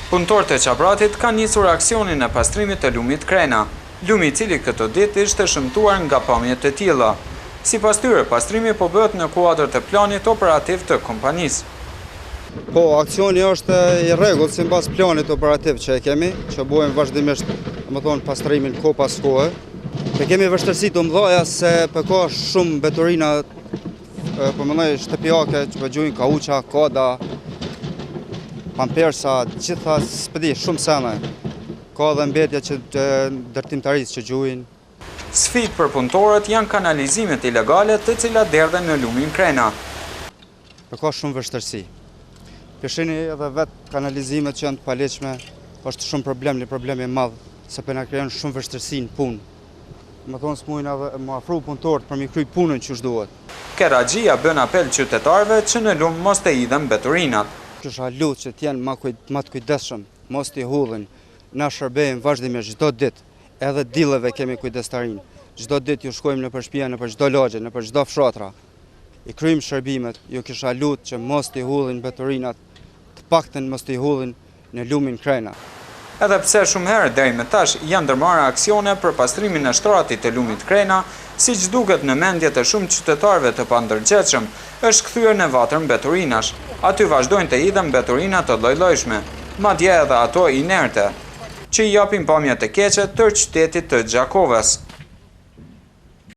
Punëtorët e Qabratit kanë nisur aksionin e pastrimit të lumit Krena, lumi i cili këtë ditë ishte shëmtuar nga pamjet e tilla. Sipas tyre, pastrimi po bëhet në kuadër të planit operativ të kompanisë. Po, aksioni është i rregull sipas planit operativ që e kemi, që bëjmë vazhdimisht, pastrimin kohë pas kohe. Ne kemi vështirësi të mëdha se ka shumë beturina, shtëpiake që gjujnë kauça, koda, pampersa, gjitha spedi, shumë sene. Ka dhe mbetja që ndërtimtarisë që gjujnë. Sfidë për punëtorët janë kanalizimet ilegale të cilat derdhen në lumin Krena. Ka shumë vështirësi. Peshini edhe vetë kanalizimet që janë të paleqme, është shumë problem i madh, se për na krijon shumë vështirësi në punë. Më thonë s'mujnë edhe më afru punëtorët për mi kry punën që duhet. Keraxhia bën apel qytetarëve që në lum mos të hidhen beturinat. Kisha lutë që t'jenë më të kujdesshëm, mos t'i hudhin. Na shërbejmë vazhdimisht çdo ditë, edhe dilleve kemi kujdestarinë. Çdo ditë ju shkojmë nëpër shtëpi, nëpër çdo lagje, nëpër çdo fshatra. I kryjmë shërbimet, ju kisha lutë që mos t'i hudhin beturinat, të paktën mos t'i hudhin në lumin Krena. Edhe pse shumë herë deri më tash janë ndërmarrë aksione për pastrimin e shtratit të lumit Krena, siç duket në mendje të shumë qytetarëve të pandërgjegjshëm, është kthyer në vatër mbeturinash. Aty vazhdojnë të hidhen mbeturina të lloj-llojshme, madje edhe ato inerte, që i japin pamje të keqe tërë qytetit të Gjakovës.